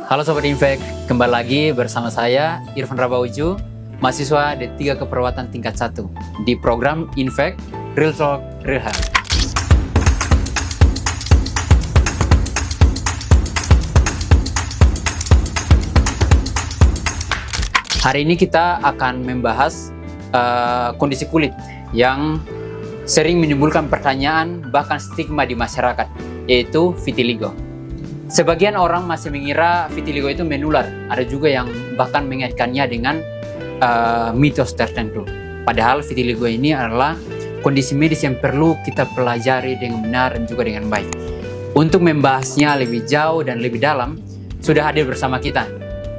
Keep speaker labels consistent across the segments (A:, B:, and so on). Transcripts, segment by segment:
A: Halo Sobat Infek, kembali lagi bersama saya Irfan Rabauju, mahasiswa D3 Keperawatan tingkat 1 di program Infek Real Talk Real Health. Hari ini kita akan membahas kondisi kulit yang sering menimbulkan pertanyaan bahkan stigma di masyarakat, yaitu vitiligo. Sebagian orang masih mengira vitiligo itu menular, ada juga yang bahkan mengaitkannya dengan mitos tertentu. Padahal vitiligo ini adalah kondisi medis yang perlu kita pelajari dengan benar dan juga dengan baik. Untuk membahasnya lebih jauh dan lebih dalam, sudah hadir bersama kita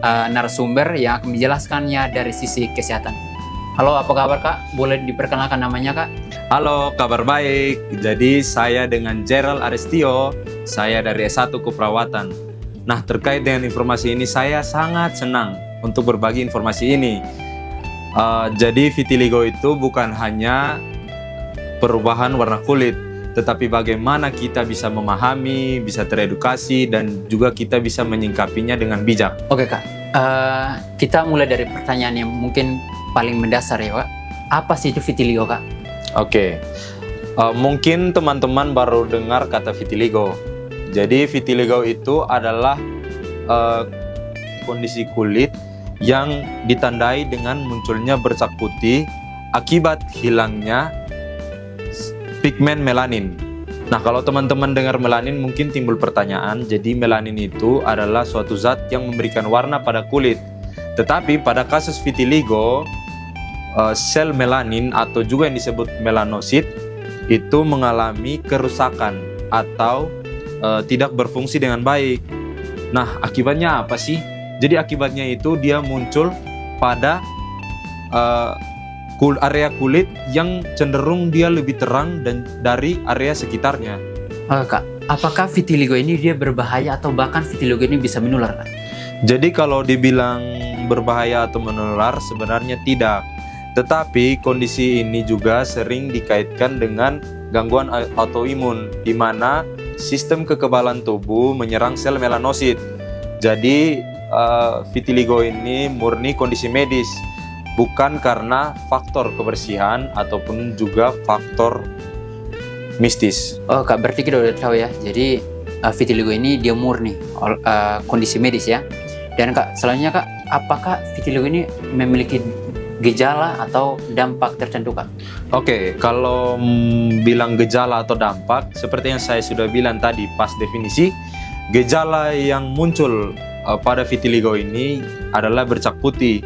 A: narasumber yang akan menjelaskannya dari sisi kesehatan. Halo, apa kabar Kak? Boleh diperkenalkan namanya Kak?
B: Halo, kabar baik. Jadi saya dengan Gerald Aristio, saya dari S1 Keperawatan. Nah, terkait dengan informasi ini saya sangat senang untuk berbagi informasi ini. Jadi vitiligo itu bukan hanya perubahan warna kulit, tetapi bagaimana kita bisa memahami, bisa teredukasi, dan juga kita bisa menyingkapinya dengan bijak.
A: Oke Kak, kita mulai dari pertanyaan yang mungkin paling mendasar ya Kak. Apa sih itu vitiligo Kak?
B: Oke, mungkin teman-teman baru dengar kata vitiligo. Jadi vitiligo itu adalah kondisi kulit yang ditandai dengan munculnya bercak putih akibat hilangnya pigmen melanin. Nah, kalau teman-teman dengar melanin mungkin timbul pertanyaan, jadi melanin itu adalah suatu zat yang memberikan warna pada kulit. Tetapi pada kasus vitiligo, sel melanin atau juga yang disebut melanosit itu mengalami kerusakan atau tidak berfungsi dengan baik. Nah, akibatnya apa sih? Jadi akibatnya itu dia muncul pada area kulit yang cenderung dia lebih terang dan dari area sekitarnya.
A: Kak, apakah vitiligo ini dia berbahaya atau bahkan vitiligo ini bisa menular Kak?
B: Jadi kalau dibilang berbahaya atau menular sebenarnya tidak. Tetapi kondisi ini juga sering dikaitkan dengan gangguan autoimun, di mana sistem kekebalan tubuh menyerang sel melanosit. Jadi vitiligo ini murni kondisi medis, bukan karena faktor kebersihan ataupun juga faktor mistis.
A: Oh Kak, berarti kita udah tahu ya. Jadi vitiligo ini dia murni kondisi medis ya. Dan Kak, selanjutnya Kak, apakah vitiligo ini memiliki gejala atau dampak tertentu Kak?
B: Oke, kalau bilang gejala atau dampak, seperti yang saya sudah bilang tadi pas definisi, gejala yang muncul pada vitiligo ini adalah bercak putih.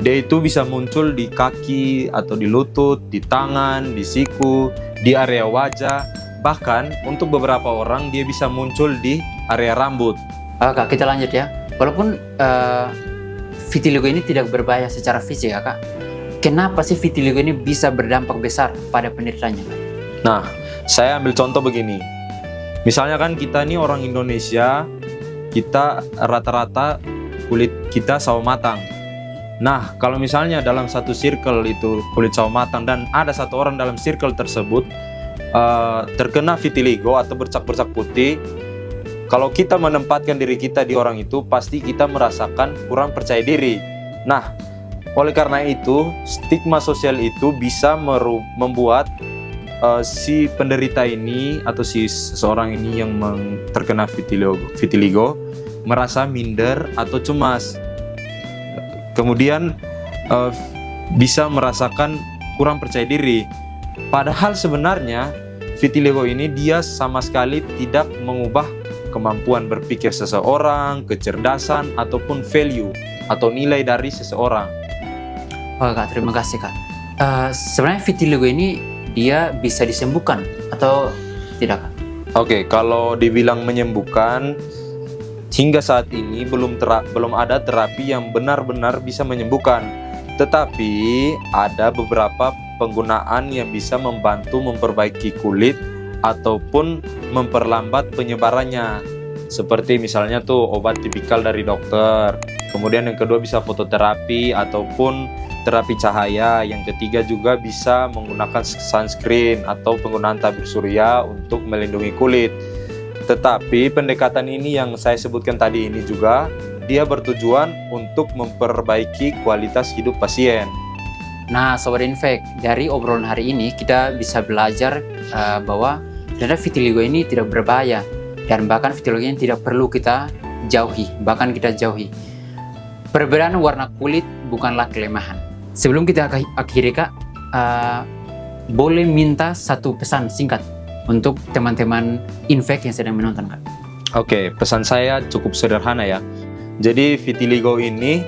B: Dia itu bisa muncul di kaki atau di lutut, di tangan, di siku, di area wajah, bahkan untuk beberapa orang dia bisa muncul di area rambut.
A: Kak, kita lanjut ya. Walaupun vitiligo ini tidak berbahaya secara fisik ya Kak, kenapa sih vitiligo ini bisa berdampak besar pada penderitanya Kak?
B: Nah, saya ambil contoh begini. Misalnya kan kita nih orang Indonesia, kita rata-rata kulit kita sawo matang. Nah, kalau misalnya dalam satu circle itu kulit sawo matang dan ada satu orang dalam circle tersebut terkena vitiligo atau bercak-bercak putih, kalau kita menempatkan diri kita di orang itu, pasti kita merasakan kurang percaya diri. Nah, oleh karena itu, stigma sosial itu bisa membuat si penderita ini atau si seseorang ini yang terkena vitiligo merasa minder atau cemas. Kemudian bisa merasakan kurang percaya diri. Padahal sebenarnya vitiligo ini dia sama sekali tidak mengubah kemampuan berpikir seseorang, kecerdasan, ataupun value atau nilai dari seseorang.
A: Oh Kak, terima kasih Kak. Sebenarnya vitiligo ini dia bisa disembuhkan atau tidak Kak?
B: Oke, kalau dibilang menyembuhkan, hingga saat ini belum ada terapi yang benar-benar bisa menyembuhkan. Tetapi ada beberapa penggunaan yang bisa membantu memperbaiki kulit ataupun memperlambat penyebarannya. Seperti misalnya tuh obat tipikal dari dokter. Kemudian yang kedua bisa fototerapi ataupun terapi cahaya. Yang ketiga juga bisa menggunakan sunscreen atau penggunaan tabir surya untuk melindungi kulit. Tetapi pendekatan ini yang saya sebutkan tadi ini juga dia bertujuan untuk memperbaiki kualitas hidup pasien.
A: Nah, Sobat Infek, dari obrolan hari ini kita bisa belajar bahwa ternyata vitiligo ini tidak berbahaya dan bahkan vitiligo ini tidak perlu kita jauhi, bahkan kita jauhi. Perbedaan warna kulit bukanlah kelemahan. Sebelum kita akhiri Kak, boleh minta satu pesan singkat untuk teman-teman Infek yang sedang menonton Kak.
B: Oke, pesan saya cukup sederhana ya. Jadi vitiligo ini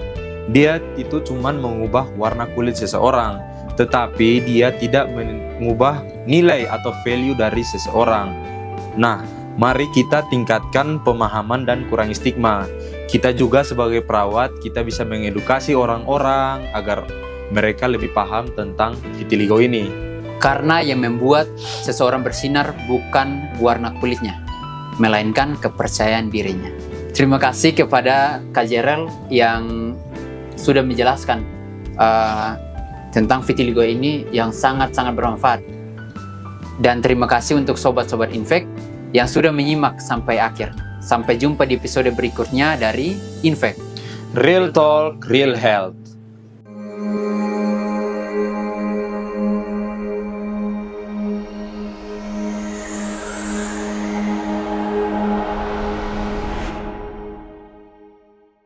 B: dia itu cuman mengubah warna kulit seseorang, tetapi dia tidak mengubah nilai atau value dari seseorang. Nah, mari kita tingkatkan pemahaman dan kurangi stigma. Kita juga sebagai perawat, kita bisa mengedukasi orang-orang agar mereka lebih paham tentang vitiligo ini.
A: Karena yang membuat seseorang bersinar bukan warna kulitnya, melainkan kepercayaan dirinya. Terima kasih kepada Kak Jerel yang sudah menjelaskan tentang vitiligo ini yang sangat-sangat bermanfaat. Dan terima kasih untuk sobat-sobat Infek yang sudah menyimak sampai akhir. Sampai jumpa di episode berikutnya dari Infek.
B: Real Talk, Real Health.